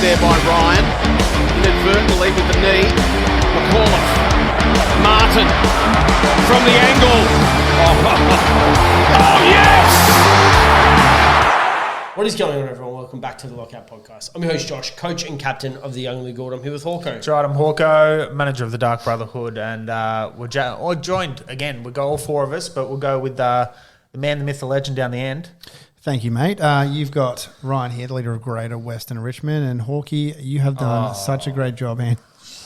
there by Ryan. Inadvertently with the knee. McAuliffe. Martin from the angle. Oh, yes! What is going on, everyone? Welcome back to the Lockout podcast. I'm your host, Josh, coach and captain of the Young League Gold. I'm here with Hawko. That's right, I'm Hawko, manager of the Dark Brotherhood, and we're joined again. We got all four of us, but we'll go with the man, the myth, the legend down the end. Thank you, mate. You've got Ryan here, the leader of Greater Western Richmond, and Hawkey, you have done such a great job hand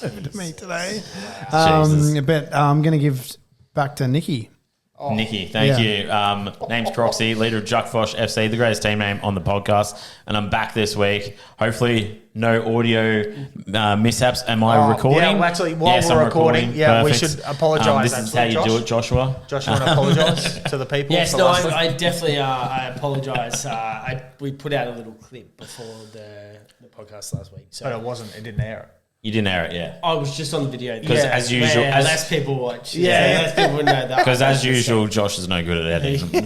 to me today. But I'm going to give back to Nikki. Nikki, thank you. Name's Croxy, leader of Juckfosh FC, the greatest team name on the podcast, and I'm back this week. Hopefully, no audio mishaps. Am I recording? Yeah, well, actually, while we're recording, perfect. We should apologise. This is how you do it, Joshua. Josh, you want to apologise to the people? Yes, no, I definitely I apologise. We put out a little clip before the podcast last week. So. But it didn't air it. You didn't air it, yeah. I was just on the video. Because as usual... less people watch. Less people would know that. Because as usual, Josh is no good at editing.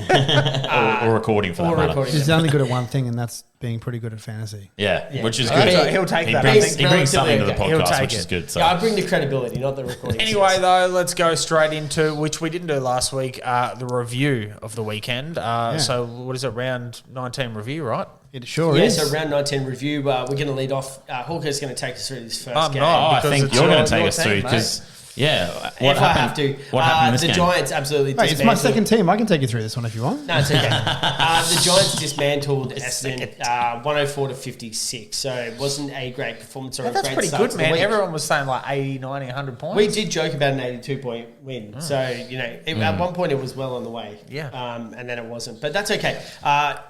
or recording for that matter. He's only good at one thing, and that's being pretty good at fantasy. Yeah. Which is good. He'll take that. He brings something to the podcast, which is good. So. Yeah, I bring the credibility, not the recording. Anyway, though, let's go straight into, which we didn't do last week, the review of the weekend. So what is it, round 19 review, right? It sure is. So round 19 review, we're going to lead off. Hawker's going to take us through this first game. I think you're going to take us through because... Yeah, what happened? What happened in this game? The Giants absolutely dismantled. It's my second team. I can take you through this one if you want. No, it's okay. The Giants dismantled Essendon 104-56. So it wasn't a great performance or a great start. That's pretty good, man. Everyone was saying like 80, 90, 100 points. We did joke about an 82-point win. So, at one point it was well on the way. Yeah. And then it wasn't. But that's okay.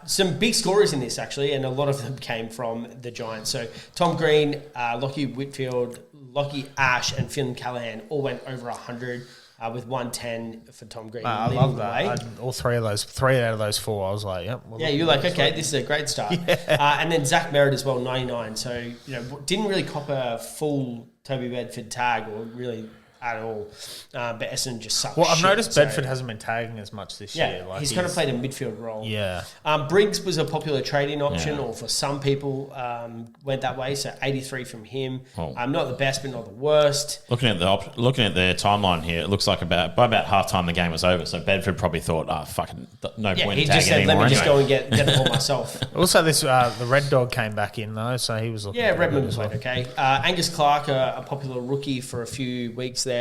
Some big scorers in this, actually, and a lot of them came from the Giants. So Tom Green, Lockie Whitfield, Lockie Ash and Finn Callahan all went over 100 with 110 for Tom Green. I love that. All three out of those four, I was like, yep. You're like, okay, this is a great start. Yeah. And then Zach Merritt as well, 99. So, didn't really cop a full Toby Bedford tag or really at all. But Essendon just sucks. Well, I've noticed Bedford hasn't been tagging as much this year. Like he's kind of played a midfield role. Yeah. Briggs was a popular trading option, or for some people went that way. So 83 from him. Not the best, but not the worst. Looking at the timeline here, it looks like by about half time the game was over. So Bedford probably thought, fucking no point in tagging anymore. He just said, let me just go and get the ball myself. Also, the Red Dog came back in though, so he was looking. Yeah, Redmond was okay. Angus Clark, a popular rookie for a few weeks there.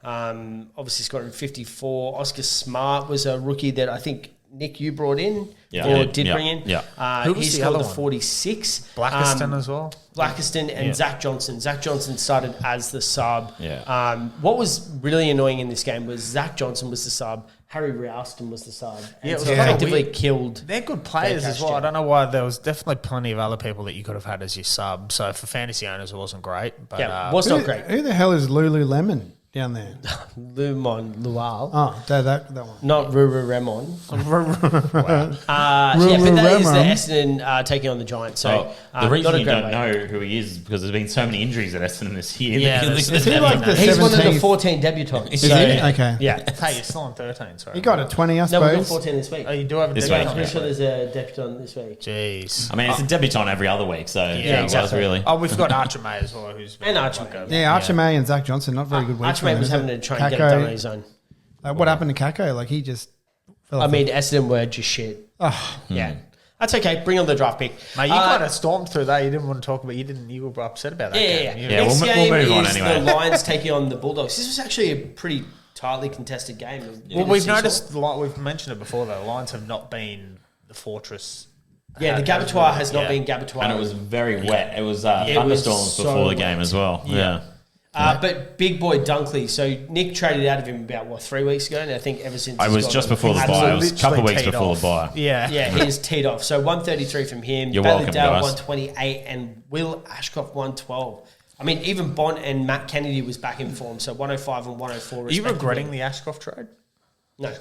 Obviously scored 54. Oscar Smart was a rookie that I think Nick you brought in bring in. Yeah. Who was he the scored other the one? 46. Blackiston as well. Blackiston and Zach Johnson. Zach Johnson started as the sub. Yeah. What was really annoying in this game was Zach Johnson was the sub. Harry Ralston was the sub. And it was effectively killed. They're good players as well. I don't know why. There was definitely plenty of other people that you could have had as your sub. So for fantasy owners, it wasn't great. But it was not great. Who the hell is Lululemon down there? Lumon Lual. Oh, that one. Not Ruru Remon. But that is the Essendon taking on the Giants. So the reason you don't know who he is because there's been so many injuries at Essendon this year. Yeah, is he like the he's 17th? one of the 14 debutants. Is he? Okay. Yeah. Hey, you're still on 13, sorry. You got a 20, I No, we got suppose. 14 this week. Oh, you do have a This debutant. week, I'm pretty sure there's a debutant this week. Jeez. I mean, it's a debutant every other week, so exactly. really. Oh, we've got Archer May as well, who's And Archer May. Yeah, Archer May and Zach Johnson, not very good weeks. Archer May was having to try and get it done on his own. What happened to Kako? Like, he just fell off. Essendon were just shit. Yeah. That's okay. Bring on the draft pick. Mate, you kind of stormed through that. You didn't want to talk about. You were upset about that. Yeah. We'll move on is anyway. the Lions taking on the Bulldogs. This was actually a pretty tightly contested game. Well, we've noticed, we've mentioned it before, though. The Lions have not been the fortress. Yeah, the Gabatoir has not been Gabatoir. And it was very wet. It was thunderstorms before the game as well. Yeah. But big boy Dunkley, so Nick traded out of him about, 3 weeks ago? And I think ever since... I was just before the bye. It was a couple of weeks before the bye. Yeah. Yeah, he is teed off. So 133 from him. You're Bailey welcome, Dale, guys. 128, and Will Ashcroft, 112. I mean, even Bont and Matt Kennedy was back in form, so 105 and 104 Are you regretting the Ashcroft trade? No.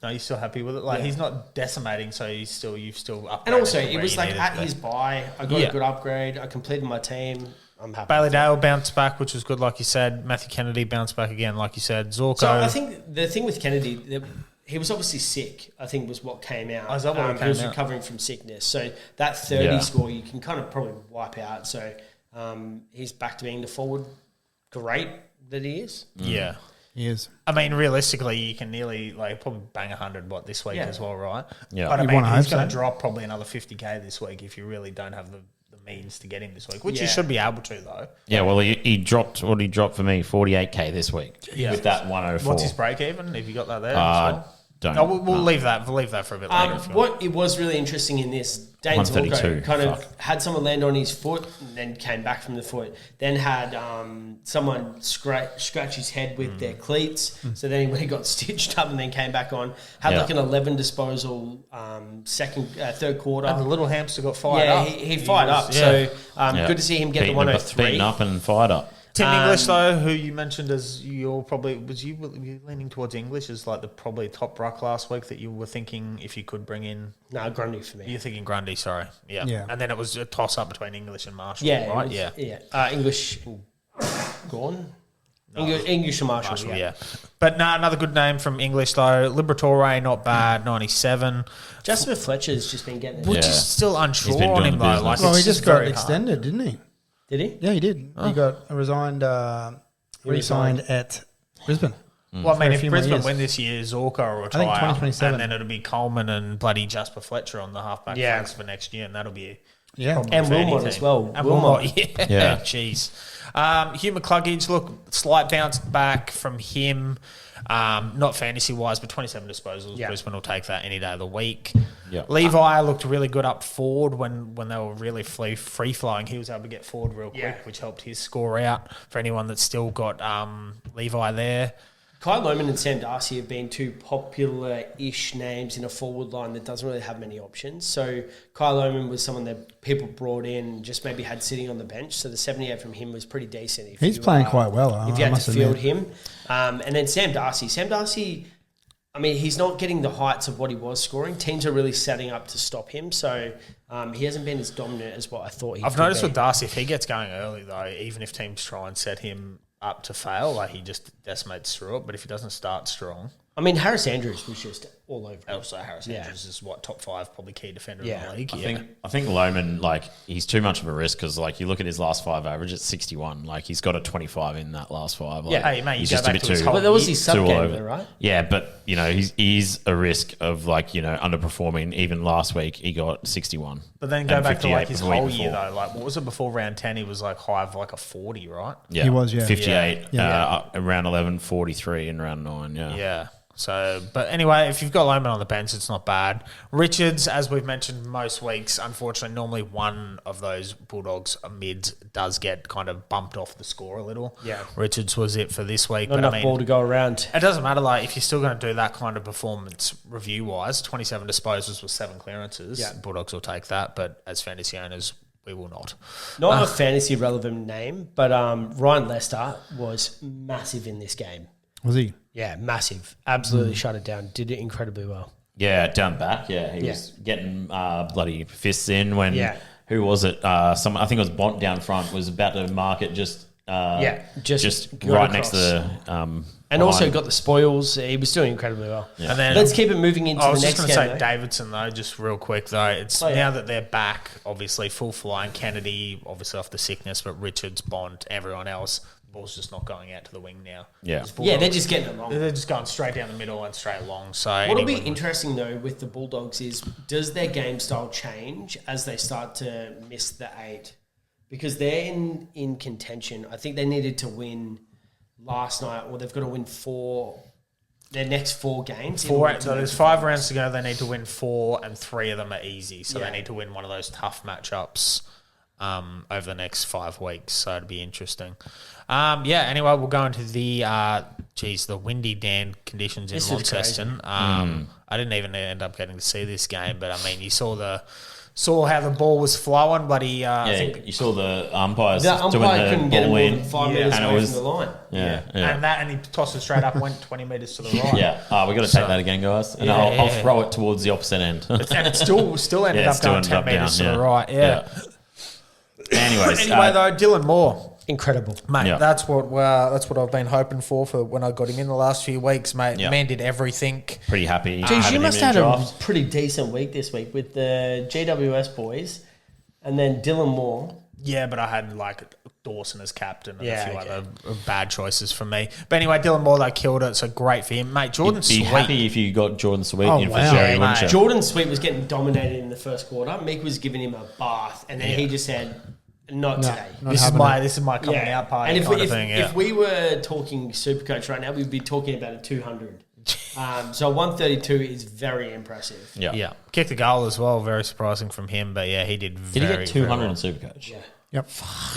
No, you're still happy with it? Like, he's not decimating, so you've still upgraded. And also, it was like at his buy, I got a good upgrade. I completed my team. I'm happy. Bailey Dale bounced back, which was good, like you said. Matthew Kennedy bounced back again, like you said. Zorko. So I think the thing with Kennedy, he was obviously sick, I think was what came out. He was recovering from sickness. So that 30 score, you can kind of probably wipe out. So he's back to being the forward great that he is. Yeah. He is. I mean, realistically, you can nearly probably bang 100 this week Yeah. as well, right? Yeah. But I You'd mean, wanna he's hope going to so. drop probably another 50k this week if you really don't have the means to get him this week, which you Yeah. should be able to though. Yeah, well, he dropped what he dropped for me, 48k this week with that 104. What's his break even? Have you got that there? as well? Don't. No, we'll leave that. We'll leave that for a bit later. If you want. What it was really interesting in this, Dane 132, Zorko kind of fuck. had someone land on his foot and then came back from the foot. Then had someone scratch his head with their cleats. So then when he got stitched up and then came back on, had Yeah. like an 11 disposal third quarter. And the little hamster got fired Yeah, up. he fired up. Yeah. So Yeah. good to see him get Beaten the 103. Beaten up and fired up. Tim English, though, who you mentioned as you're probably were you leaning towards English as like the probably top ruck last week that you were thinking if you could bring in. No, Grundy for me. You're thinking Grundy, sorry, yeah. And then it was a toss up between English and Marshall, Yeah, right? it was- yeah. English and Gone. English and Marshall, yeah. But no, another good name from English though. Liberatore, not bad, 97. Jasper Fletcher's just been getting it. We're Yeah. just still unsure He's been on doing him the though. business. Like, Well, he it's just got very hard. extended, didn't he? Did he? Yeah, he did. He got resigned. Re-signed at Brisbane. Well, I For mean, a if few more Brisbane years. win this year, Zorko will retire. 2027. And then it'll be Coleman and bloody Jasper Fletcher on the halfback Yeah. flanks for next year, and that'll be Yeah. probably And for any Wilmot team. as well. And Wilmot. Wilmot, yeah. Yeah. Jeez. Hugh McCluggage, look, slight bounce back from him. Not fantasy-wise, but 27 disposals. Yeah. Brisbane will take that any day of the week. Yeah. Levi looked really good up forward when they were really free-flowing. He was able to get forward real quick, Yeah. which helped his score out for anyone that's still got Levi there. Kyle Lohmann and Sam Darcy have been two popular-ish names in a forward line that doesn't really have many options. So Kyle Lohmann was someone that people brought in, just maybe had sitting on the bench. So the 78 from him was pretty decent. If He's you, playing quite well, If I you had must to field admit. him. And then Sam Darcy, I mean, he's not getting the heights of what he was scoring. Teams are really setting up to stop him. So he hasn't been as dominant as what I thought he I've could noticed be. with Darcy, if he gets going early, though, even if teams try and set him up to fail, like he just decimates through it. But if he doesn't start strong, I mean, Harris Andrews was just all over him. also Harris Andrews is what, top 5 probably key defender in Yeah. the league. I think Lohmann, like, he's too much of a risk because, like, you look at his last 5 average, it's 61. Like, he's got a 25 in that last 5. Like, Yeah, hey, mate, you he's go just a back bit to his too. whole- But there was his sub too all game, over. though, right? Yeah, but, you know, he's a risk of, like, you know, underperforming. Even last week, he got 61. But then go and back to like 58 his the week whole year before. though. Like what was it before round 10? He was like high of like a 40, right? Yeah. He was, yeah. 58. Yeah. Round 11, 43 in round 9, yeah. Yeah. So, but anyway, if you've got Lohmann on the bench, it's not bad. Richards, as we've mentioned most weeks, unfortunately, normally one of those Bulldogs mids does get kind of bumped off the score a little. Yeah. Richards was it for this week. Not but enough I mean, ball to go around. it doesn't matter, like, if you're still going to do that kind of performance review-wise, 27 disposals with 7 clearances, Yeah. Bulldogs will take that, but as fantasy owners, we will not. Not a fantasy relevant name, but Ryan Lester was massive in this game. Was he? Yeah, massive. Absolutely shut it down. Did it incredibly well. Yeah, down back. Yeah, he Yeah. was getting bloody fists in when. Yeah. Who was it? Someone I think it was Bont down front was about to mark it just. Just go right next to across. the. And also line. got the spoils. He was doing incredibly well. Yeah. And then Let's keep it moving into I the was next just game. going to say though. Davidson, though, just real quick, though. It's Oh, yeah. now that they're back, obviously, full flying. Kennedy, obviously, off the sickness, but Richards, Bond, everyone else, the ball's just not going out to the wing now. Yeah. Yeah, they're just getting it long. They're just going straight down the middle and straight long. So What'll be anyone- interesting though with the Bulldogs is does their game style change as they start to miss the 8? Because they're in contention. I think they needed to win last night, or they've got to win their next 4 games. in order to So make there's the 5 finals. rounds to go. They need to win 4, and 3 of them are easy. So Yeah. they need to win one of those tough matchups over the next 5 weeks. So it'd be interesting. Anyway, we'll go into the the windy Dan conditions in This is Launceston. I didn't even end up getting to see this game, but I mean, you saw how the ball was flowing, but I Yeah, think. you saw the umpires The doing umpire the couldn't get it ball more in, than 5 Yeah. metres and it away was from the line. And he tossed it straight up, went 20 metres to the right. Yeah, we got to take that again, guys. And I'll throw it towards the opposite end. And it still ended Yeah, up still going ended 10 up metres to down, the yeah. right. Yeah. Anyways, Anyway, though, Dylan Moore. Incredible. Mate, Yeah. that's what I've been hoping for when I got him in the last few weeks, mate. Yeah. Man did everything. pretty happy. Jeez, having you him must in have had draft. a pretty decent week this week with the GWS boys and then Dylan Moore. Yeah, but I had like Dawson as captain and Yeah, a few okay. other bad choices from me. But anyway, Dylan Moore, though, killed it, so great for him. Mate, Jordan You'd be Sweet. happy if you got Jordan Sweet Oh, in for wow. Jerry, Yeah, wouldn't mate. you? Jordan Sweet was getting dominated in the first quarter. Meek was giving him a bath, and then he just said, "Not today." not This is happening. my coming out party and if, kind we, of thing, yeah. if we were talking Supercoach right now, we'd be talking about a 200. So 132 is very impressive. Yeah. Yeah, kicked a goal as well. Very surprising from him, but yeah, he did. Did very, he get 200 very in well. Supercoach? Yeah. Yep.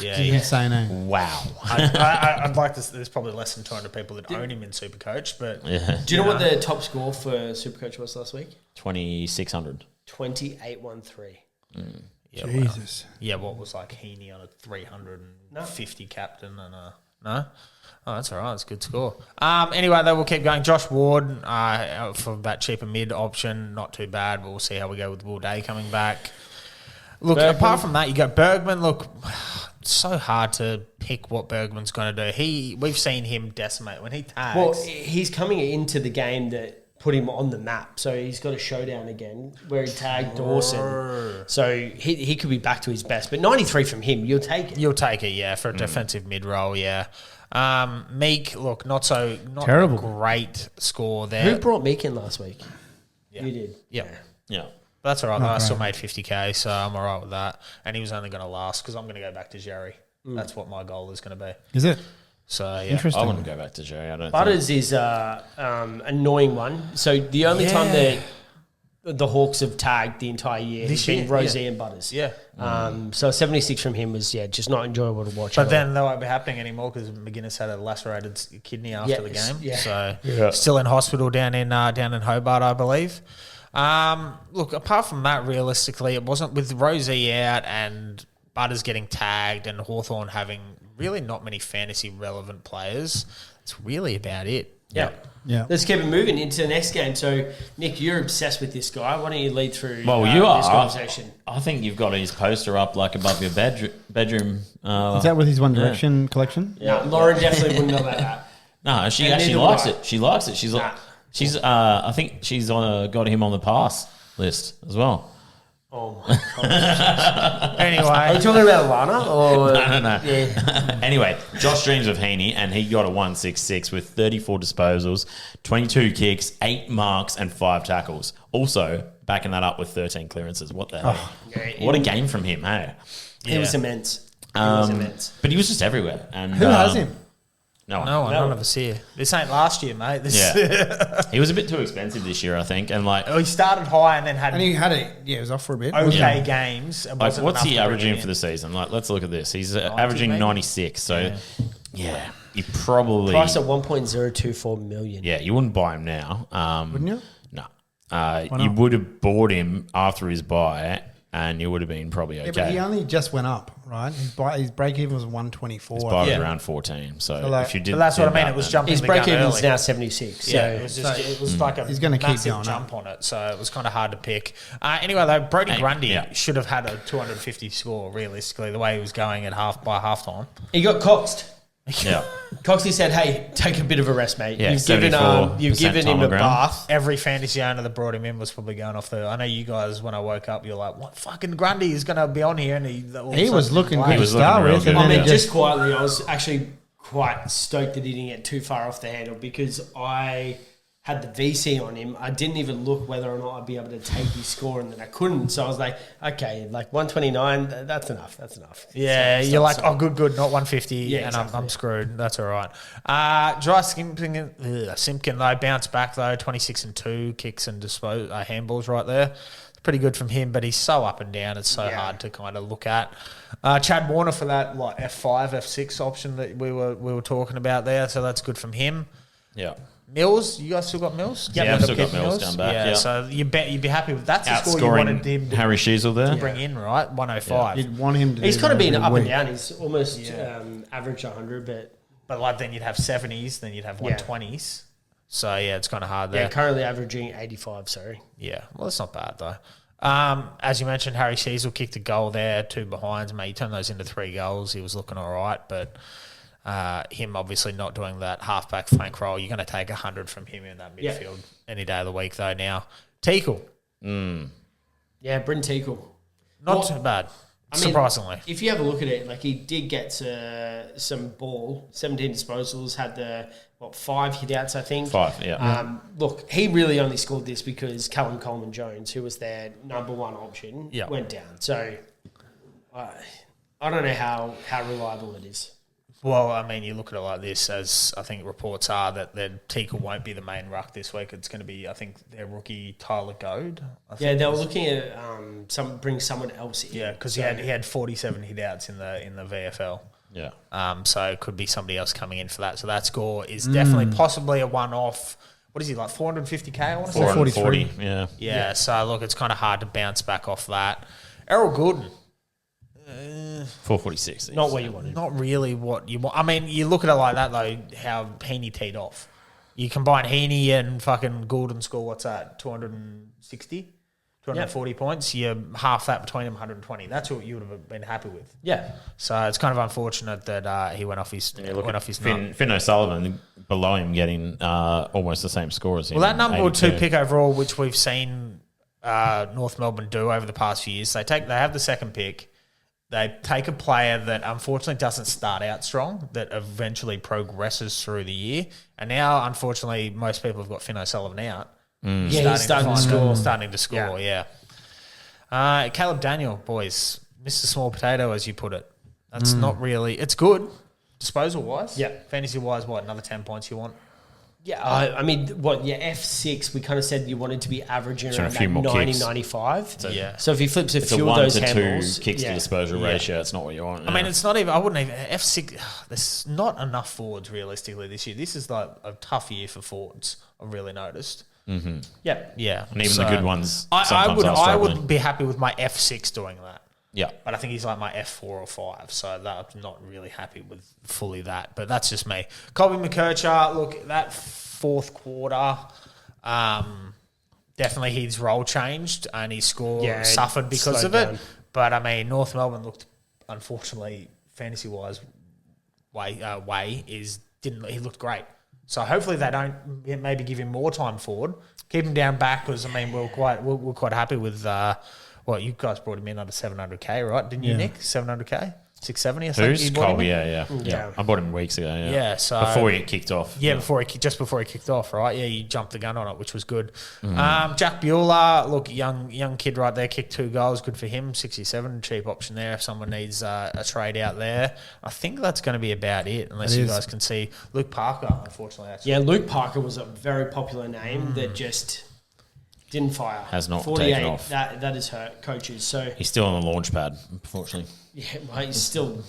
Yeah, It's yeah. insane, eh? Wow. I'd like to. There's probably less than 200 people that own him in Supercoach, but Yeah. Do you know what the top score for Supercoach was last week? 2,600. 28-13. yeah, well, Jesus. yeah, what was like Heeney on a 350 captain and a no. Oh, that's all right. That's a good score. Anyway, though, we'll keep going. Josh Ward for that cheaper mid option, not too bad. But we'll see how we go with Will Day coming back. Look, Bergman. apart from that, you got Bergman. Look, it's so hard to pick what Bergman's going to do. We've seen him decimate when he tags. Well, he's coming into the game that put him on the map. So he's got a showdown again where he tagged Dawson. So he could be back to his best. But 93 from him, you'll take it. You'll take it, yeah, for a defensive mid role, yeah. Meek, look, not Terrible. a great score there. Who brought Meek in last week? Yeah. You did. Yeah. Yeah. But that's all right. Though. I great. still made 50K, so I'm all right with that. And he was only going to last because I'm going to go back to Jerry. Mm. That's what my goal is going to be. Is it? So, yeah. Interesting. I wouldn't go back to Jerry. I don't think. Butters is annoying one. So the only time that the Hawks have tagged the entire year This has been year, Rosie and Butters. Yeah. So 76 from him was just not enjoyable to watch. But at then that won't be happening anymore because McGuinness had a lacerated kidney after the Yes, game. yeah. So still in hospital down in Hobart, I believe. Look, apart from that, realistically, it wasn't with Rosie out and Butters getting tagged and Hawthorn having really not many fantasy relevant players. It's really about it. Yeah. Yeah. Let's keep it moving into the next game. So, Nick, you're obsessed with this guy. Why don't you lead through Well, you this are. conversation? I think you've got his poster up like above your bedroom. Is that with his One Direction collection? Yeah, Lauren definitely wouldn't know about that. No, she And actually neither likes would I. it. She likes it. She's Nah. she's. I think she's got him on the pass list as well. Oh, my God. Are Anyway, you talking about Lana? Or No. Yeah. Anyway, Josh dreams of Heeney, and he got a 166 with 34 disposals, 22 kicks, 8 marks, and 5 tackles. Also, backing that up with 13 clearances. What the hell? Yeah, What a game from him, hey? It was immense. It was immense. But he was just everywhere. And Who has him? No one. no one, none of us here. This ain't last year, mate. This Yeah. He was a bit too expensive this year, I think. And like, he started high and then had And he had it. Yeah, it was off for a bit. okay games. It like wasn't what's enough he to bring averaging him for in. the season? Like, let's look at this. He's 90 averaging maybe? 96. So, yeah, he probably. Price at 1.024 million. Yeah, you wouldn't buy him now. Wouldn't you? No. You not? would have bought him after his buy, and you would have been probably Yeah, okay. but he only just went up, right? His break even was 124. his buy was Yeah. around 14. So, like- if you did, But that's what I did mean. that, It was then- jumping His the break gun even's early. now 76. Yeah, So it was just it was like a He's gonna keep massive going jump up. on it, so it was kind of hard to pick. Anyway, though, Brody Grundy yeah. should have had a 250 score realistically. The way he was going at halftime. he got coxed. Yeah. Coxie said, "Hey, take a bit of a rest, mate. Yeah, you've given 74% him time a on ground. bath." Every fantasy owner that brought him in was probably going off the. I know you guys when I woke up, you're like, "What fucking Grundy is going to be on here?" And He was looking good. good He to was start looking real with. good, And I then mean, he just just quietly, I was actually quite stoked that he didn't get too far off the handle because I had the VC on him. I didn't even look whether or not I'd be able to take his score, and then I couldn't. So I was like, okay, like 129, that's enough. That's enough. Yeah, So- you're like, so- oh, good, not 150, Yeah, and exactly. I'm screwed. That's all right. Dry Simpkin though bounced back though, 26 and 2 kicks and handballs right there. It's pretty good from him, but he's so up and down. It's so Yeah. hard to kind of look at. Chad Warner for that like F5, F6 option that we were talking about there, so that's good from him. Yeah. Mills, you guys still got Mills? Yeah, I've End still up got getting Mills down back, Yeah, yeah. so you'd be happy with that's the score you wanted him Outscoring to Harry Sheasel there. bring in, right? 105. you'd want him to. He's do kind of that been every up and week. down. He's almost Yeah. average 100, but But like then you'd have 70s, then you'd have 120s. So yeah, it's kind of hard yeah, there. currently averaging 85. Sorry. Yeah, well, it's not bad though. As you mentioned, Harry Sheasel kicked a goal there, 2 behinds. Mate, you turn those into 3 goals. He was looking all right, but him obviously not doing that halfback flank role. You're going to take 100 from him in that Yeah. midfield any day of the week though. Now, Teakle, Yeah, Bryn Teakle. not Well- too bad. surprisingly. If you have a look at it, like he did get some ball, 17 disposals, had 5 hit-outs, I think. 5, yeah. Look, he really only scored this because Callum Coleman-Jones, who was their number one option, went down. So I don't know how reliable it is. Well, I mean, you look at it like this, as I think reports are that Tika won't be the main ruck this week. It's going to be, I think, their rookie Tyler Goad. Yeah, they were looking at bring someone else in. Yeah, because he had 47 hit-outs in the VFL. Yeah. So it could be somebody else coming in for that. So that score is definitely possibly a one-off. What is he, like 450K, I want to say? 440, yeah. Yeah, so look, it's kind of hard to bounce back off that. Errol Goulden. 446. Not what you wanted. Not really what you want. I mean, you look at it like that, though, how Heeney teed off. You combine Heeney and fucking Goulden score, what's that, 260? 240 points. You half that between them, 120. That's what you would have been happy with. Yeah. So it's kind of unfortunate that he went off his nut. Finn O'Sullivan below him getting almost the same score as him. Well, that number 82. 2 pick overall, which we've seen North Melbourne do over the past few years, they have the second pick. They take a player that unfortunately doesn't start out strong, that eventually progresses through the year. And now, unfortunately, most people have got Finn O'Sullivan out. Yeah, he's starting to score. Yeah. Caleb Daniel, boys, Mr. Small Potato, as you put it. That's not really... It's good, disposal-wise. Yeah. Fantasy-wise, what, another 10 points you want? Yeah, I mean, F6, we kind of said you wanted to be averaging around a few more 90, kicks. 95. Yeah. So if he flips a It's a few of 1 those to 2 handles... kicks to disposal ratio. It's not what you want. I mean, it's not even... I wouldn't even... F6... There's not enough forwards, realistically, this year. This is like a tough year for forwards, I've really noticed. Mm-hmm. Yeah. And even the good ones, I struggling. would be happy with my F6 doing that. Yeah. But I think he's like my F4 or 5, so that I'm not really happy with fully that. But that's just me. Colby McKercher, look, that fourth quarter, definitely his role changed and his score suffered because of it. Down. But I mean, North Melbourne looked, unfortunately, fantasy-wise, he looked great. So hopefully they don't maybe give him more time forward, keep him down back because I mean we're quite happy with you guys brought him in under 700K, right? Didn't you, Nick? 700K, 670 or something. Who's Colby? Yeah. I bought him weeks ago. Yeah. So before he kicked off. Yeah, before he kicked off, right? Yeah, you jumped the gun on it, which was good. Jack Bueller, look, young kid right there, kicked 2 goals, good for him. 67, cheap option there if someone needs a trade out there. I think that's going to be about it, unless you guys can see Luke Parker. Unfortunately, Yeah, Luke Parker was a very popular name that just didn't fire. Has not 48, taken off. That is hurt coaches. So He's still on the launch pad, unfortunately. yeah, well, he's still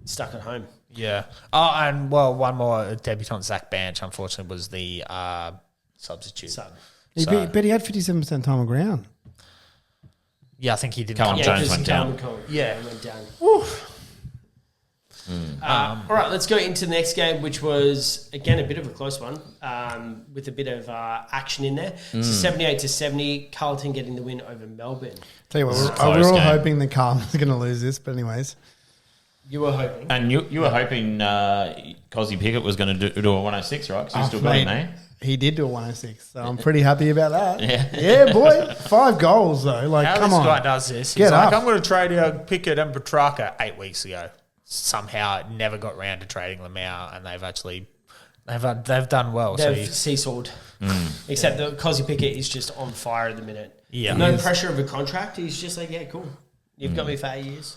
stuck at home. Yeah. Oh, and well, one more debutant, Zach Banch, unfortunately, was the substitute. But he had 57% time on ground. Yeah, I think he did. Callum Jones went down. Yeah, went down. All right, let's go into the next game, which was, again, a bit of a close one with a bit of action in there. So 78-70, Carlton getting the win over Melbourne. Tell you what, we're Close all game. hoping that Carlton's going to lose this, but anyways. You were hoping. And you were hoping Cosy Pickett was going to do a 106, right? Because you still got him there. He did do a 106, so I'm pretty happy about that. Yeah. Yeah, boy. 5 goals, though. Like, How come this on. guy does this? Get He's like, up. I'm going to trade out Pickett and Petrarca 8 weeks ago. Somehow never got round to trading them out, and they've done well. They've seesawed. Except that Cosy Pickett is just on fire at the minute. Yeah. No pressure of a contract. He's just like, yeah, cool. You've got me for 8 years.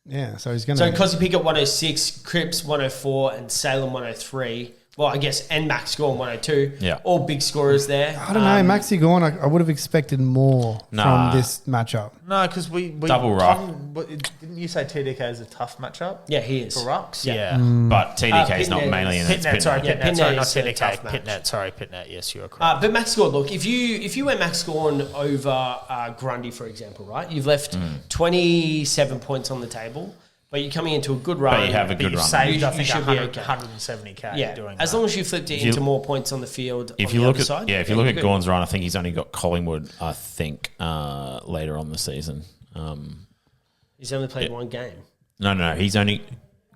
Yeah, so he's going So to... Cosy Pickett 106, Cripps 104, and Salem 103. Well, I guess, and Max Gorn 102. Yeah. All big scorers there. I don't know. Maxi Gorn, I would have expected more Nah. from this matchup. No, because we Double ruck. Didn't you say TDK is a tough matchup Yeah, he is. for rucks? Yeah. But TDK is not Pitnet. mainly in Pitnet, sorry, Yeah, Pitnet, sorry, Pitnet not is a TDK. tough match. Pitnet, sorry, Pitnet. Yes, you are correct. But Max Gorn, look, if you went Max Gorn over Grundy, for example, right? You've left 27 points on the table, but you're coming into a good run. But you have a good you run. saved, You I think, should be 100, okay. 170K Yeah, doing as that. long as you flipped it you- into more points on the field. If on you the look other at side, if you look you're at good. Gorn's run, I think he's only got Collingwood. I think later on the season. He's only played one game. No, he's only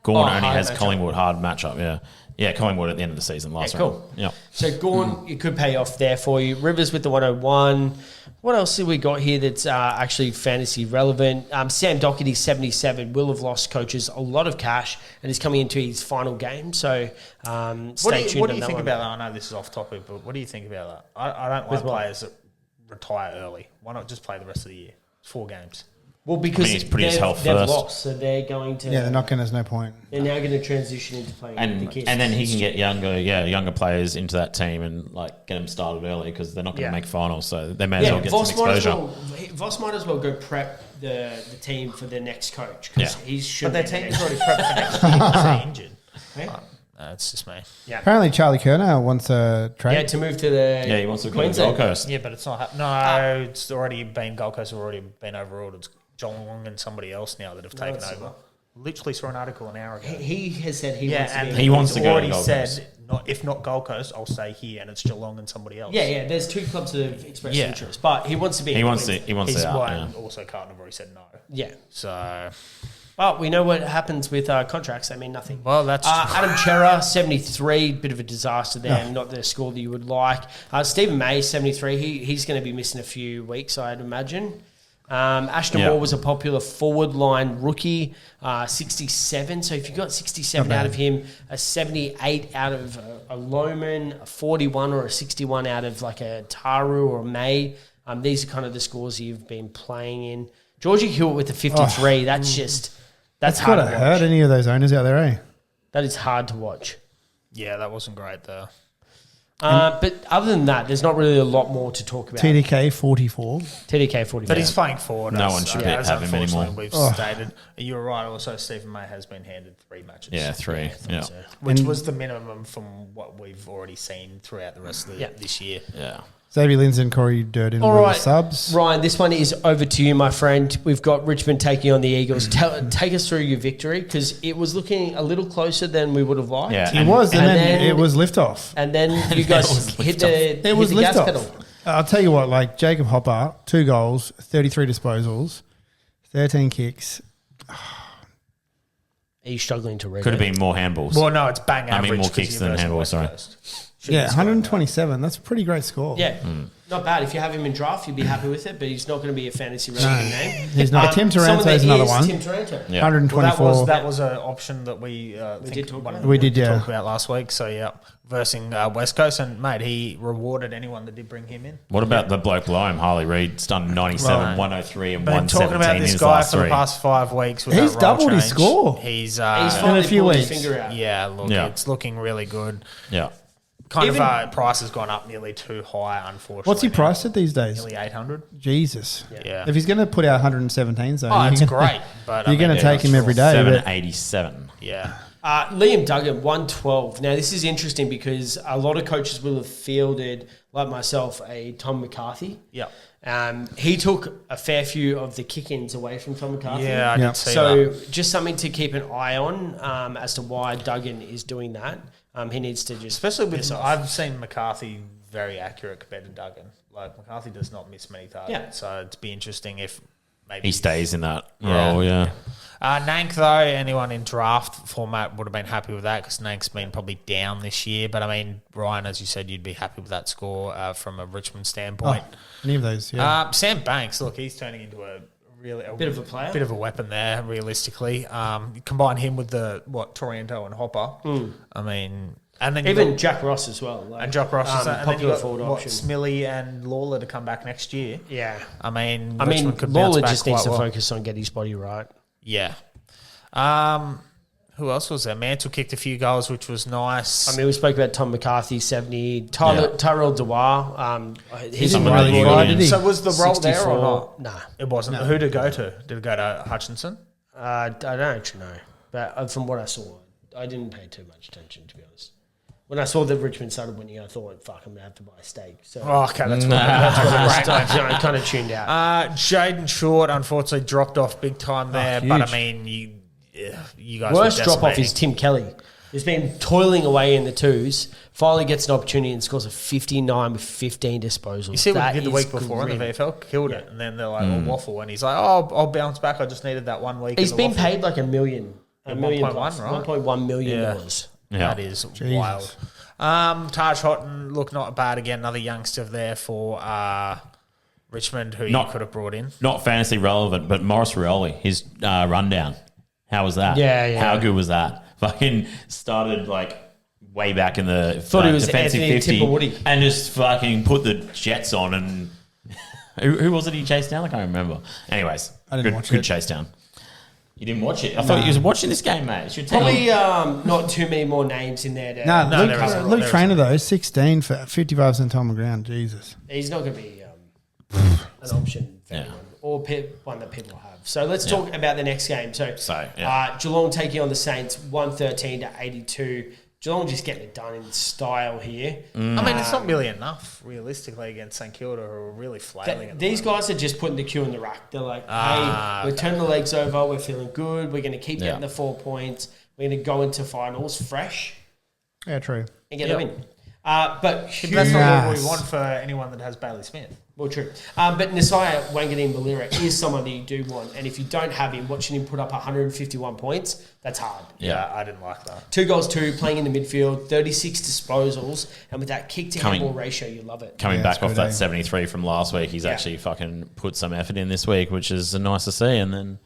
Gawn only hard has matchup. Collingwood hard matchup. Yeah, Collingwood at the end of the season last cool. round. Yeah. So Gawn, it could pay off there for you. Rivers with the 101. What else have we got here that's actually fantasy relevant? Sam Doherty, 77, will have lost coaches a lot of cash and is coming into his final game. So stay tuned. What do you think about that? I know this is off topic, but what do you think about that? I don't like players that retire early. Why not just play the rest of the year? It's 4 games. Well, because he's put his health they've first. lost, so they're going to. Yeah, they're not going. There's no point. They're now going to transition into playing with the And kids. then he can get younger players into that team and like get them started early because they're not going to make finals, so they may as well get some exposure. Voss might as well go prep the team for the next coach because he should. But their team's already prepped for next year because they're injured. Yeah. It's just me. Yeah. Apparently, Charlie Kerner wants a trade. Yeah, to move to the. Yeah, he wants to go to Queensland. Gold Coast. Yeah, but it's not. No, it's already been Gold Coast have already been overruled. It's Geelong and somebody else now that have taken it's over. not. Literally saw an article an hour ago. He has said he wants to be. he wants to go to already Gold said, Coast. if not Gold Coast, I'll stay here, and it's Geelong and somebody else. Yeah. There's 2 clubs that have expressed Yeah. interest, but he wants to be. He in wants to. Queensland. He wants He's to. one. Out, Also, Carlton have already said no. Yeah. So, But we know what happens with contracts. They mean nothing. well, that's Adam Chera, 73, bit of a disaster there, not the score that you would like. Stephen May, 73, he's going to be missing a few weeks, I'd imagine. Ashton Moore was a popular forward line rookie, 67. So if you got 67 out of him, a 78 out of a Loman, a 41 or a 61 out of like a Taru or a May, these are kind of the scores you've been playing in. Georgie Hewitt with the 53, that's Got hard to to hurt watch. any of those owners out there, eh? That is hard to watch. yeah, that wasn't great though. But other than that, there's not really a lot more to talk about. TDK 44. TDK 40. But he's playing forward. No one should have him anymore. We've stated. You're right. Also, Stephen May has been handed 3 matches. Yeah, 3. Yeah. Which was the minimum from what we've already seen throughout the rest of this year. Yeah. Xavier Lindsay, Corey Durden All were right, the subs. Ryan, this one is over to you, my friend. We've got Richmond taking on the Eagles. Take us through your victory because it was looking a little closer than we would have liked. Yeah. It was, and then then- it was liftoff. And then you guys hit the gas pedal. I'll tell you what, like Jacob Hopper, 2 goals, 33 disposals, 13 kicks. Are you struggling to read Could have it? been more handballs. Well, no, it's bang I mean, average. more 'cause kicks you're than versus handballs, West sorry. Coast. Yeah, 127. That's a pretty great score. Yeah, not bad. If you have him in draft, you'd be happy with it, but he's not going to be a fantasy relevant name. He's not. Tim someone Taranto that is another is one. Tim Taranto. Yeah. 124. That was an option that we did talk about. We did, yeah. talk about last week. So yeah, versing West Coast, and mate, he rewarded anyone that did bring him in. What about the bloke below him, Harley Reid? Done 97, Right. 103, and Been 117 talking about in this his guy last for the 3. past 5 weeks. With He's that role doubled his change. score. He's He's finally few pulled his weeks. finger out. yeah, look, Yeah. it's looking really good. Yeah. Kind of price has gone up nearly too high, unfortunately. What's he now. priced at these days? Nearly 800. Jesus. Yeah. If he's going to put out 117, though, Oh, it's you're great, but I You're mean, going to take him every day. but 787. Yeah. Liam Duggan, 112. Now, this is interesting because a lot of coaches will have fielded, like myself, a Tom McCarthy. Yep. He took a fair few of the kick-ins away from Tom McCarthy. Yeah, I Yeah. did see So that. just something to keep an eye on as to why Duggan is doing that. He needs to just Especially piss with, off. I've seen McCarthy very accurate compared to Duggan. Like, McCarthy does not miss many targets. Yeah. So it'd be interesting if maybe He stays in that Yeah. role, yeah. Nank, though, anyone in draft format would have been happy with that because Nank's been probably down this year. But, I mean, Ryan, as you said, you'd be happy with that score from a Richmond standpoint. any of those, yeah. Sam Banks, look, he's turning into a Bit of a player. bit of a weapon there, realistically. You combine him with Toronto and Hopper. I mean, and then Even Jack Ross as well. Like, and Jock Ross is and then you popular got forward option. Smilly and Lawler to come back next year. Yeah. I mean, I mean, Richmond could bounce Lawler back just needs quite to well. focus on getting his body right. Yeah. Who else was there? Mantle kicked a few goals, which was nice. I mean, we spoke about Tom McCarthy, 70. Tyrell Dewar, he's didn't a really really fly, good. did he? So was the role there 64. or not? Nah. It wasn't. Who did it go to? Did it go to Hutchinson? I don't actually know. But from what I saw, I didn't pay too much attention, to be honest. When I saw that Richmond started winning, I thought, fuck, I'm going to have to buy a steak. So Oh, okay, that's what I kind of tuned out. Jaden Short, unfortunately, dropped off big time there. But, I huge. mean, you guys Worst were drop off decimating. is Tim Kelly. He's been toiling away in the twos, finally gets an opportunity and scores a 59 with 15 disposals. You see what That he did the is week before in the grim. VFL? Killed it. And then they're like, oh, waffle. And he's like, oh, I'll bounce back. I just needed that 1 week. He's in the been waffle. paid like $1 million A million 1.1, plus, right? $1.1 million. Yeah. Yeah. That is wild. Taj Houghton, look, not bad again. Another youngster there for Richmond who you could have brought in. Not fantasy relevant, but Morris Rioli, his rundown. How was that? Yeah. How good was that? Fucking started like way back in the Thought he was defensive Anthony 50 Tipperwoody. and just fucking put the Jets on and who was it he chased down? I can't remember. Anyways, I didn't watch good it. chase down. You didn't watch it? I thought you was watching this game, mate. It's your team. Probably not too many more names in there. Luke Trainer, though, 16 for 55% time on ground. Jesus. He's not going to be an option for anyone or one that people have. So let's talk about the next game. So Geelong taking on the Saints, 113 to 82. Geelong just getting it done in style here. I mean, it's not really enough, realistically, against St Kilda, who are really flailing. These guys are just putting the cue in the rack. They're like, hey, we're turning the legs over. We're feeling good. We're going to keep getting the 4 points. We're going to go into finals fresh. Yeah, true. And get the win. But that's not what we want for anyone that has Bailey Smith. Well, true. But Nasiah Wanganeen-Balira is someone that you do want. And if you don't have him, watching him put up 151 points, that's hard. Yeah, I didn't like that. 2 goals, 2, playing in the midfield, 36 disposals. And with that kick-to-handball ratio, you love it. Coming back off that 73 from last week, he's actually fucking put some effort in this week, which is nice to see. And then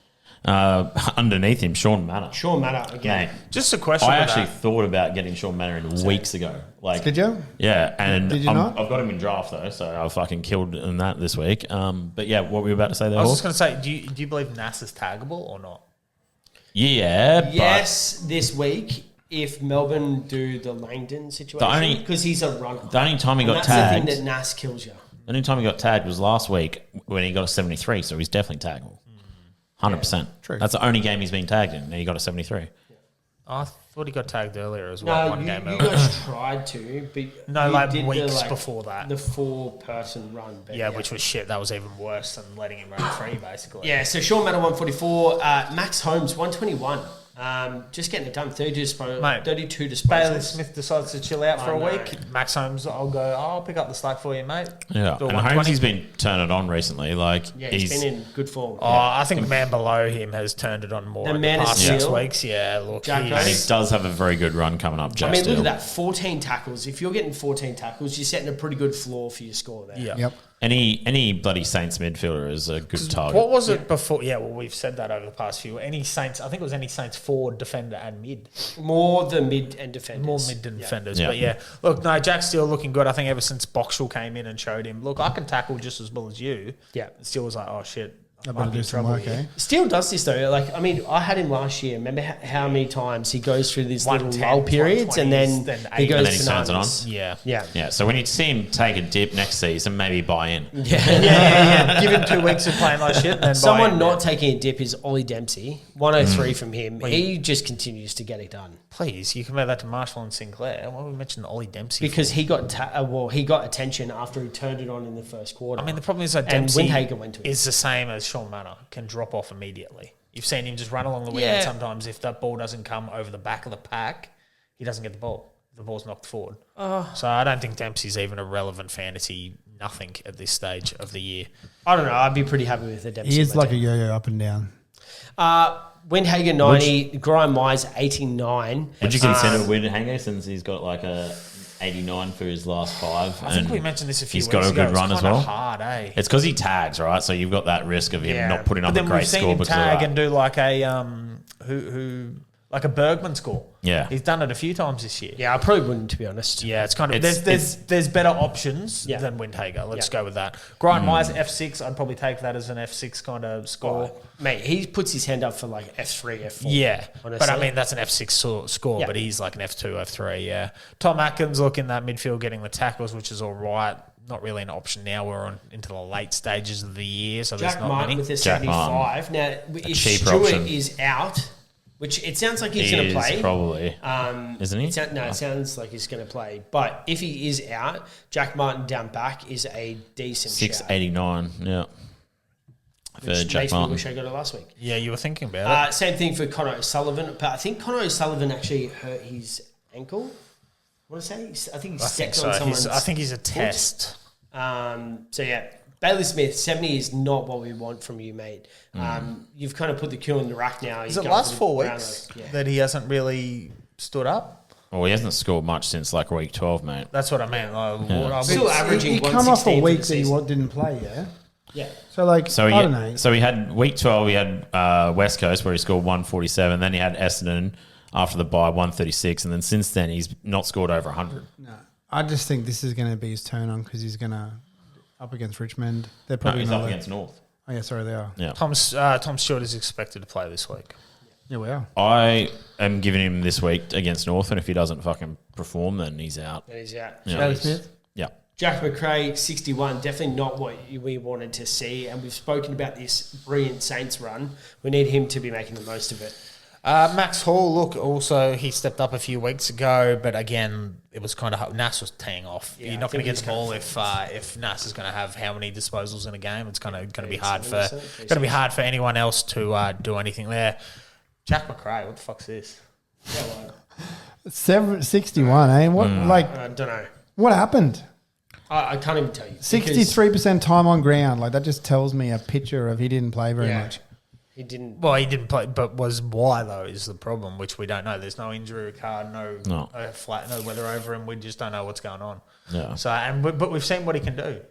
underneath him, Sean Manor. Sean Manor, again. Mate, just a question. I actually thought about getting Sean Manor in weeks ago. Like, did you? Yeah, and did you not? I've got him in draft though, so I fucking killed in that this week. But yeah, what were you about to say there? I was just going to say, do you believe Nas is taggable or not? Yeah, yes, this week if Melbourne do the Langdon situation because he's a runner. The only time he got that's tagged, the thing that Nas kills you. The only time he got tagged was last week when he got a 73, so he's definitely taggable. 100%. True. That's the only game he's been tagged in, and he got a 73. I thought he got tagged earlier as well. No, you guys tried to, but no, you like did weeks the, before that. The 4-person run. But yeah, which was shit. That was even worse than letting him run free, basically. Yeah, so Sean Manor 144, Max Holmes 121. Just getting it done. 32 disposals. Bailey Smith decides to chill out for a week. Max Holmes, I'll pick up the slack for you, mate. Yeah, and Holmes has been turning it on recently. Like, he's been in good form. I think the man below him has turned it on more in the past 6 weeks. Yeah, look, and he does have a very good run coming up. I mean, look at that, 14 tackles. If you're getting 14 tackles, you're setting a pretty good floor for your score there. Yeah. Yep. Any bloody Saints midfielder is a good target. What was it before? Yeah, well, we've said that over the past few. Any Saints, I think it was any Saints forward, defender, and mid. More the mid and defenders. More mid and defenders. But yeah, look, no, Jack's still looking good. I think ever since Boxall came in and showed him, look, I can tackle just as well as you. Yeah. Still was like, oh shit. I better do some work, eh? Still does this though. Like, I mean, I had him last year. Remember how many times he goes through these little lull periods and then he goes and then he turns it on. Yeah. So when you see him take a dip next season, maybe buy in. Yeah. Give him 2 weeks of playing like shit. And then someone not taking a dip is Ollie Dempsey. 103 from him. He just continues to get it done. Please, you compare that to Marshall and Sinclair. Why would we mention Ollie Dempsey? Because he got he got attention after he turned it on in the first quarter. I mean, the problem is that Dempsey went to it. is the same as Sean Manor, can drop off immediately. You've seen him just run along the wing, and sometimes if that ball doesn't come over the back of the pack, he doesn't get the ball. The ball's knocked forward. So I don't think Dempsey's even a relevant fantasy nothing at this stage of the year. I don't know. I'd be pretty happy with the Dempsey. He is like a yo-yo up and down. Windhager 90, Grime Mize 89. Would you consider Windhager since he's got like a 89 for his last 5? I think we mentioned this a few weeks ago. He's got a good run as well. Hard, eh? It's because he tags, right? So you've got that risk of him not putting up a great score. But then we've seen him tag and do like a like a Bergman score. Yeah, he's done it a few times this year. Yeah, I probably wouldn't, to be honest. Yeah, it's kind of there's better options than Windhager. Let's go with that. Grant Myers F6, I'd probably take that as an F6 kind of score. Mate, he puts his hand up for like F3, F4. Yeah, honestly. but I mean that's an F6 score, but he's like an F2, F3. Yeah, Tom Atkins look in that midfield getting the tackles, which is all right. Not really an option now. We're into the late stages of the year, so Jack there's not Martin many. with a 75. Now, if Stewart is out, which it sounds like he's going to play. Probably. Isn't he? It sounds like he's going to play. But if he is out, Jack Martin down back is a decent 689, yeah. For Jack Martin. Wish I got it last week. Yeah, you were thinking about it. Same thing for Connor O'Sullivan. But I think Connor O'Sullivan actually hurt his ankle. What did I say? I think he stepped on someone's I think he's a test. So, yeah. Bailey Smith, 70 is not what we want from you, mate. You've kind of put the queue in the rack now. Is it last 4 weeks that he hasn't really stood up? Well, he hasn't scored much since like week 12, mate. That's what I meant. Still averaging He come off a 116 week for that the he season. didn't play, yeah? Yeah. So, like, So I he, don't know. so he had week 12, he had West Coast where he scored 147. Then he had Essendon after the bye, 136. And then since then, he's not scored over 100. No. I just think this is going to be his turn on because he's going to up against Richmond. They're No, probably he's not up against North. Oh, yeah, sorry, they are. Yeah. Tom Stewart is expected to play this week. Yeah, we are. I am giving him this week against North, and if he doesn't fucking perform, then he's out. And he's out. Yeah. Bailey Smith? Yeah. Jack McRae, 61, definitely not what we wanted to see. And we've spoken about this brilliant Saints run. We need him to be making the most of it. Max Hall, look, also he stepped up a few weeks ago, but again, it was kind of Nas was teeing off. Yeah, You're I not going think to get the ball if Nas is going to have how many disposals in a game. It's going to be hard for 70%. anyone else to do anything there. Jack McRae, what the fuck's this? 61, eh? What, like, I don't know. what happened? I can't even tell you. 63% time on ground. Like, that just tells me a picture of he didn't play very much. He didn't. Well, he didn't play, but why though is the problem, which we don't know. There's no injury card, no weather over him. We just don't know what's going on. Yeah. So, but we've seen what he can do.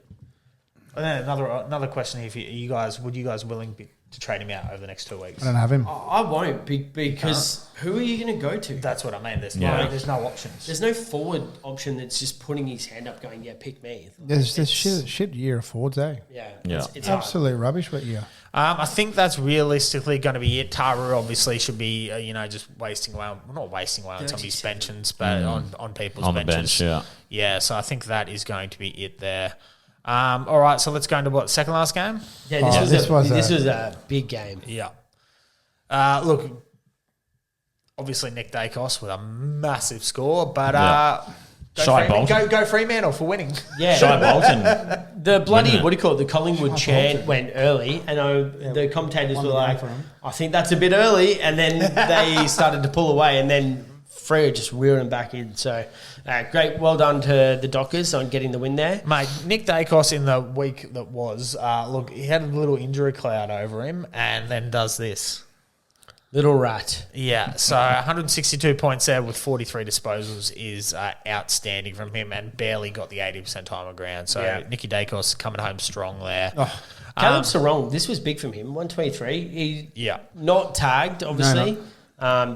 And then another question: if you guys willing to trade him out over the next 2 weeks? I don't have him. I won't because who are you going to go to? That's what I mean. There's no options. There's no forward option that's just putting his hand up going, yeah, pick me. There's this shit year of forwards, eh? Yeah. Yeah. It's hard. Absolute rubbish, but yeah. I think that's realistically going to be it. Taru obviously should be, just wasting away, not wasting away on some of his benches, but on people's On the benches. bench, yeah. Yeah, so I think that is going to be it there. All right, so let's go into what, second last game? Yeah, this was a big game. Yeah. Look, obviously Nick Daicos with a massive score, but Shy Bolton. go Fremantle for winning. Yeah. Shy Bolton. The bloody, Wouldn't it? what do you call it? The Collingwood chant went early, and the commentators were like, I think that's a bit early. And then they started to pull away, and then Freo just reeled him back in. So, great. Well done to the Dockers on getting the win there. Mate, Nick Daicos in the week that was, look, he had a little injury cloud over him and then does this. Little rat. Yeah, so 162 points there with 43 disposals is outstanding from him and barely got the 80% time on ground. So Nicky Daicos coming home strong there. Caleb Sarong, this was big from him. 123. He not tagged, obviously.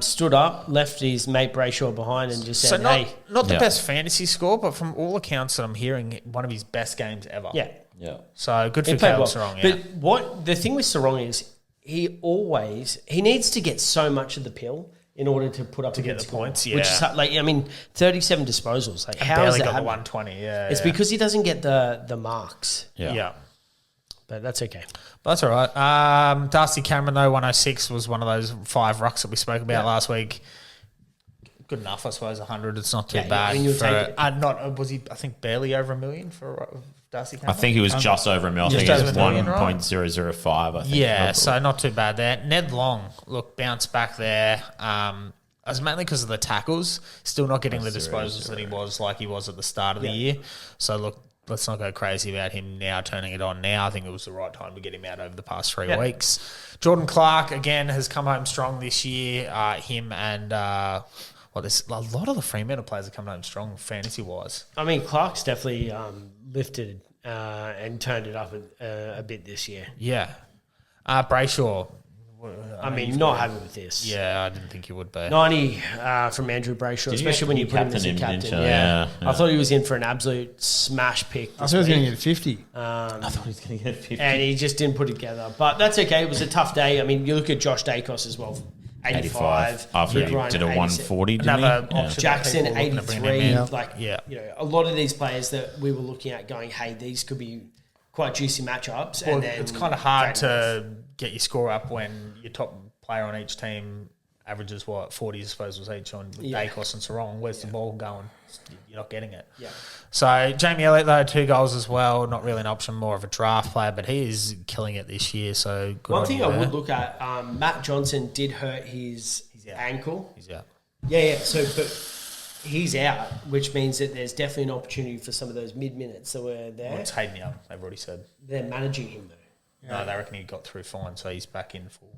Stood up, left his mate Brayshaw behind and just said, not the best fantasy score, but from all accounts that I'm hearing, one of his best games ever. Yeah. Yeah. So good He for played Caleb well. Sarong, yeah. But what the thing with Sarong is he needs to get so much of the pill in order to put up To a get good the score, points, which is 37 disposals. Like, how is barely that got the happening? 120, yeah. It's because he doesn't get the marks. Yeah. But that's okay. But that's all right. Darcy Cameron, though, 106 was one of those 5 rucks that we spoke about last week. Good enough, I suppose, 100. It's not too bad. I mean, you'll take it. Was he, I think, barely over $1 million for Darcy Cameron? I think he was just over $1 million. I think Just it was over $1 million, right? 1.005, I think. Yeah, so not too bad there. Ned Long, look, bounced back there. It was mainly because of the tackles. Still not getting the disposals that he was at the start of the year. So, look, let's not go crazy about him now turning it on now. I think it was the right time to get him out over the past 3 weeks. Jordan Clark, again, has come home strong this year. Him and... there's a lot of the Fremantle players are coming home strong fantasy-wise. I mean, Clark's definitely lifted and turned it up a bit this year. Yeah. Brayshaw. I mean, not happy with this. Yeah, I didn't think you would be. 90 from Andrew Brayshaw, especially when you put him as a captain. Yeah. I thought he was in for an absolute smash pick. I thought he was going to get 50. I thought he was going to get 50. And he just didn't put it together. But that's okay. It was a tough day. I mean, you look at Josh Daicos as well. 85. After he Ryan, did a 140, didn't Another he? option. Jackson, People looking to bring him 83. in. Like, a lot of these players that we were looking at going, hey, these could be quite juicy matchups. Well, and then it's kind of hard to get your score up when your top player on each team averages 40 disposals each on Daicos and Sarong. Where's the ball going? You're not getting it. Yeah. So Jamie Elliott, though, 2 goals as well. Not really an option, more of a draft player, but he is killing it this year. So good. One on thing you I there. would look at, Matt Johnson did hurt his ankle. He's out. Yeah. So, but he's out, which means that there's definitely an opportunity for some of those mid-minutes that were there. Well, it's Hayden Young, they've already said. They're managing him, though. No, they reckon he got through fine, so he's back in full.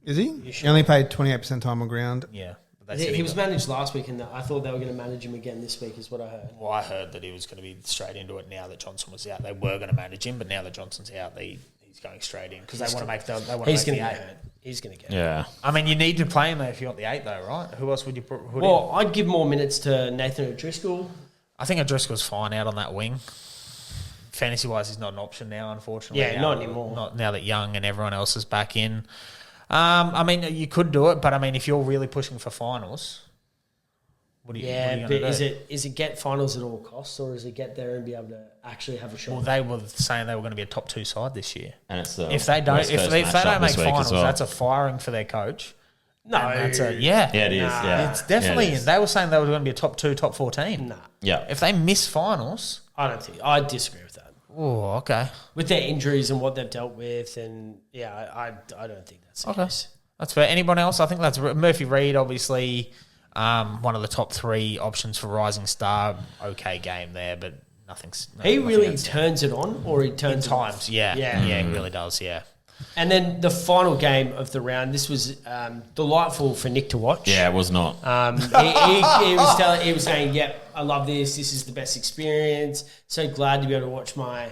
Is he? He only played 28% time on ground. Yeah. But they said He was managed last week, and I thought they were going to manage him again this week, is what I heard. Well, I heard that he was going to be straight into it now that Johnson was out. They were going to manage him, but now that Johnson's out, he's going straight in because they want to make the He's going to eight. get hurt. He's going to get hurt. Yeah. I mean, you need to play him though if you want the 8 though, right? Who else would you put in? Well, I'd give more minutes to Nathan O'Driscoll. I think O'Driscoll's fine out on that wing. Fantasy-wise, he's not an option now, unfortunately. Yeah, not anymore. Not now that Young and everyone else is back in. I mean, you could do it, but I mean, if you're really pushing for finals, what are you Yeah, going but to do? is it get finals at all costs, or is it get there and be able to actually have a shot? Well, they were saying they were going to be a top 2 side this year. And it's If they don't, West if Coast they matchup don't make this week as finals, well. that's a firing for their coach. no, And that's yeah, Yeah, it is. Nah. Yeah. it's definitely. Yeah, it is. They were saying they were going to be a top 2, top 14. nah. Yeah. If they miss finals, I don't think. I disagree with that. oh, okay, With their injuries and what they've dealt with, and I don't think that's the okay, case. that's fair. Anyone else? I think that's Murphy Reed, obviously, one of the top 3 options for Rising Star. Okay, game there, but nothing's. He nothing really else. turns it on, or he in turns it off? times, yeah, Yeah. yeah, he really does, yeah. And then the final game of the round. This was delightful for Nick to watch. Yeah, it was not. He was saying, "Yep, I love this. This is the best experience. So glad to be able to watch my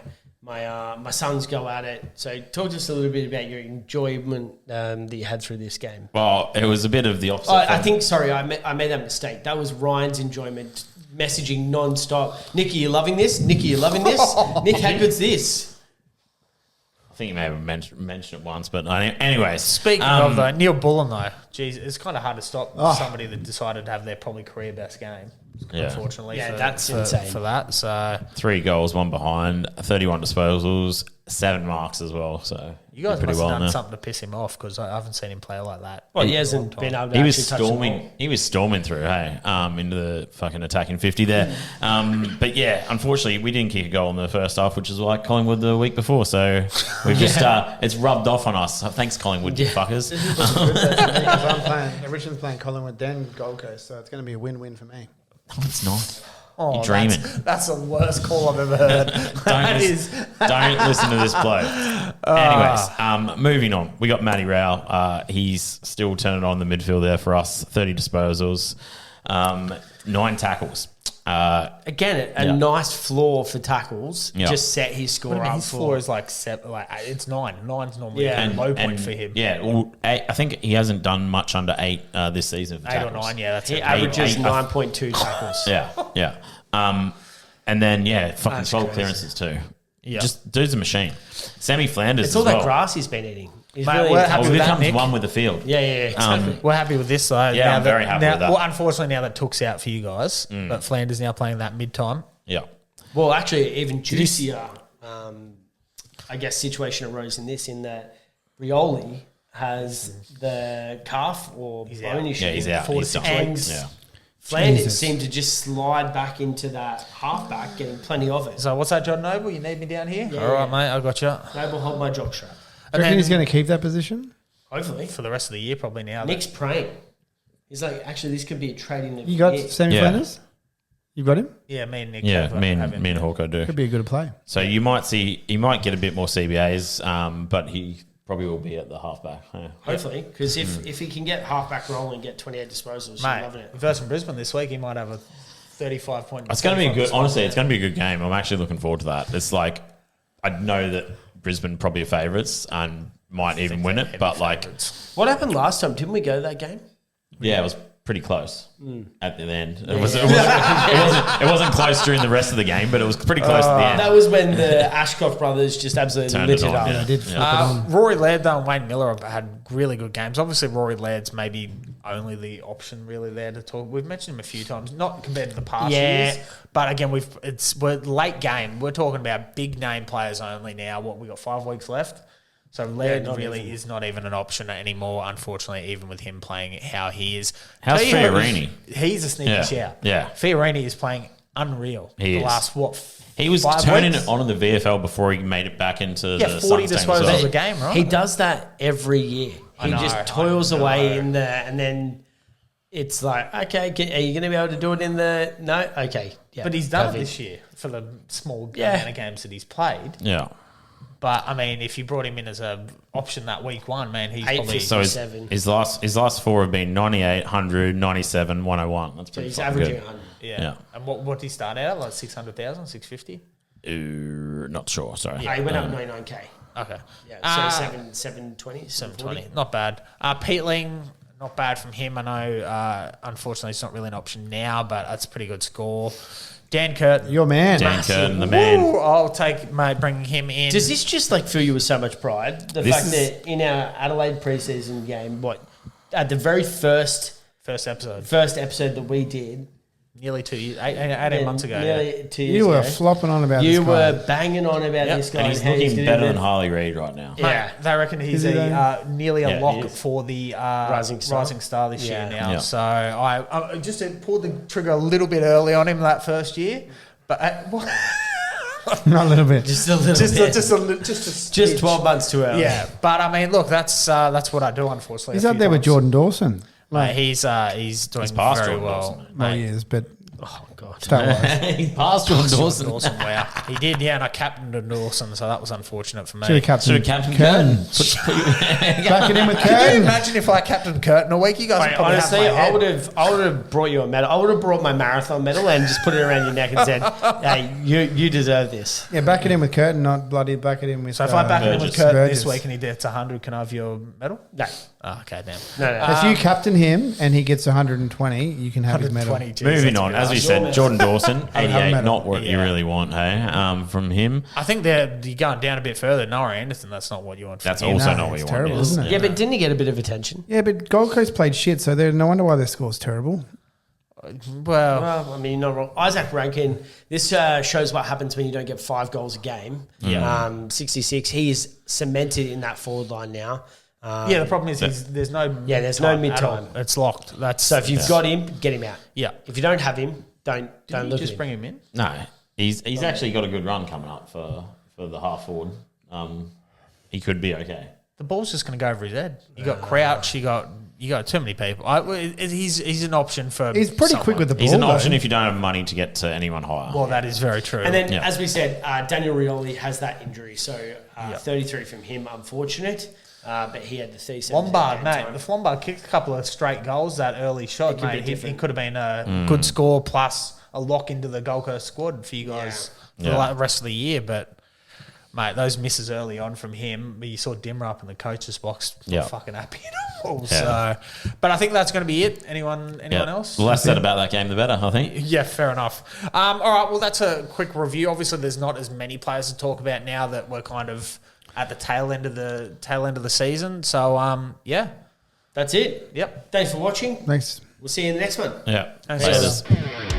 sons go at it." So talk to us a little bit about your enjoyment that you had through this game. Well, it was a bit of the opposite. I think, sorry, I made that mistake. That was Ryan's enjoyment, messaging non-stop. Nick, are you loving this? Nick, are you loving this? Nick, how good's this? I think you may have mentioned it once, but anyways. Speaking of though, Neil Bullen though, geez, it's kind of hard to stop somebody that decided to have their probably career best game. Yeah. Unfortunately, Yeah, that's insane. for that. So 3 goals, 1 behind, 31 disposals, 7 marks as well. So you guys did pretty must well have in done there. something to piss him off because I haven't seen him play like that. Well, he in a hasn't long been time. able to He was actually touch the storming. ball. He was storming through, into the fucking attacking 50 there. But yeah, unfortunately, we didn't kick a goal in the first half, which is like Collingwood the week before. So we've just it's rubbed off on us. Thanks, Collingwood, you fuckers. Richmond's playing Collingwood, then Gold Coast, so it's going to be a win-win for me. No, it's not. Oh, You're dreaming. That's the worst call I've ever heard. That is. Don't listen to this bloke. Anyways, moving on. We got Matty Rao. He's still turning on the midfield there for us. 30 disposals, 9 tackles. Again, a nice floor for tackles. Yeah. Just set his score I mean, up his for. floor is like 7, like it's 9. 9's normally Yeah. a low point for him. Yeah, well, 8, I think he hasn't done much under 8 this season. For 8 or tackles. 9, yeah, that's He it. averages 8, 9.2 tackles. Yeah. And then, fucking That's 12 crazy. clearances too. Yeah. Just dude's a machine. Sammy Flanders It's all as that well. grass he's been eating. He's Mate, really we're happy happy Well, with here that, comes Nick. one with the field. Yeah, exactly. We're happy with this though. Yeah, I'm very happy with that. Well, unfortunately, now that Took's out for you guys, but Flanders now playing that mid-time. Yeah. Well, actually, even juicier, I guess, situation arose in that Rioli has the calf or bone issue. Yeah, he's out. 4 to He's 6 done. weeks. Yeah. Flanders Jesus. seemed to just slide back into that halfback, getting plenty of it. So what's that, John Noble? You need me down here? Yeah. All right, mate. I got you. Noble, hold my jockstrap. Do you And reckon he's then going to keep that position? Hopefully. for the rest of the year, probably now. Nick's praying. He's like, actually, this could be a trade in the You got year. Sammy Yeah. Flanders? You got him? Yeah, me and Nick. Yeah, have, me have him. and Hawko do. Could be a good play. So you might see, he might get a bit more CBAs, but he probably will be at the halfback. Yeah. Hopefully, because if he can get halfback rolling and get 28 disposals, I'm loving Mate, it. versus Brisbane this week, he might have a 35 point. It's going to be a good, honestly, it's going to be a good game. I'm actually looking forward to that. It's like, I know that Brisbane probably are favourites and might even win it, but like, What happened last time? Didn't we go to that game? yeah, it was pretty close at the end. It wasn't close during the rest of the game, but it was pretty close at the end. That was when the Ashcroft brothers just absolutely Turned lit it it on, up. yeah. I did flip it on. Rory Laird though and Wayne Miller have had really good games. Obviously, Rory Laird's maybe only the option really there to talk. We've mentioned him a few times, not compared to the past Yeah. years, but again, we're late game. We're talking about big name players only now. What, we got 5 weeks left. So Laird not really even. is not even an option anymore, unfortunately, even with him playing how he is. How's Tell you who- Fiorini? He's a sneaky Yeah, shout. yeah. Fiorini is playing unreal. He the is. last, He was 5 turning weeks? it on in the VFL before he made it back into Yeah, the 40 Suns team as disposals well. a game, right? He does that every year. I He know, just toils I away know. in there, and then it's like, okay, are you going to be able to do it in the... No? Okay. Yeah, But he's done perfect. it this year for the small Yeah. amount of games that he's played. Yeah. But, I mean, if you brought him in as a option that week one, man, he's probably... 850. So Seven. his last four have been 98, 100, 97, 101. That's So pretty he's fucking averaging good. 100. Yeah. And what did he start out? Like 600,000, 650? Not sure, sorry. He went up 99K. Okay. Yeah, so 720, 720. Not bad. Peatling, not bad from him. I know, unfortunately, it's not really an option now, but that's a pretty good score. Dan Curtin. Your man. Dan Curtin, the man. Ooh, I'll take, mate, bringing him in. Does this just like fill you with so much pride? The fact that in our Adelaide preseason game, at the very first episode? episode that we did, Nearly 2 years, 18 months ago. nearly 2 years You were ago, flopping on about you this guy. were banging on about this guy. And he's how looking gonna better be than the- Harley Reid right now. Yeah. They reckon he's Is he nearly a Yeah, lock he is. for the Rising Star. this Yeah. year now. Yeah. So I just pulled the trigger a little bit early on him that first year, but Not a little bit. Just a little bit. just 12 months too early. Yeah, but I mean, look, that's what I do. Unfortunately, He's a up few there with times. Jordan Dawson. Mate, he's doing past very Jordan well. Dawson, mate. Well, he is, but Oh, God. stat-wise. He's past Jordan Dawson. Dawson. Wow, he did. Yeah, and I captained Dawson, so that was unfortunate for me. Should have captained Should have captain Curtin. Curtin. Back it in with Can you Curtin. imagine if I captained Curtin a week? You guys would Mate, probably honestly, have my head. I would have brought you a medal. I would have brought my marathon medal and just put it around your neck and said, "Hey, you deserve this." Yeah, back it in with Curtin, not bloody back it in with... So if I back him with Burgess. Curtin Burgess. this week and he gets 100, can I have your medal? No. Oh, okay, damn. No. If you captain him and he gets 120, you can have his medal. 120, geez, Moving that's on, good. as we said, Jordan Dawson, have a 88, medal. not what you Yeah. really want, hey, from him. I think you're going down a bit further. Noah Anderson, that's not what you want. That's from him. also No, not what it's you terrible, want. isn't it? Yeah, but didn't he get a bit of attention? Yeah, but Gold Coast played shit, so no wonder why their score's terrible. Well, Well, I mean, you're not wrong. Isaac Rankin, this shows what happens when you don't get 5 goals a game. Yeah. 66. He is cemented in that forward line now. yeah, the problem is there's no there's no at mid-time. all. It's locked. That's So if you've got him, get him out. yeah. If you don't have him, don't Did you look just at him. bring him in? No, he's actually got a good run coming up for the half forward. He could be okay. The ball's just going to go over his head. You got Crouch. You got too many people. He's an option for. He's pretty someone. quick with the ball. He's an though. option if you don't have money to get to anyone higher. Well, that is very true. And then, Yeah. as we said, Daniel Rioli has that injury. So 33 from him, unfortunate. But he had the 37. Lombard, mate. If Lombard kicked a couple of straight goals that early shot, It could be mate, he different. could have been a good score plus a lock into the Gold Coast squad for you guys for Yeah. the rest of the year. But mate, those misses early on from him, but you saw Dimmer up in the coach's box, Yeah. fucking happy at all. Yeah. So, but I think that's going to be it. Anyone else? The less said about that game, the better, I think. Yeah, fair enough. All right, well, that's a quick review. Obviously, there's not as many players to talk about now that we're kind of at the tail end of the season. So, yeah, That's it. yep. Thanks for watching. Thanks. We'll see you in the next one. Yeah. Thanks, Laters. guys.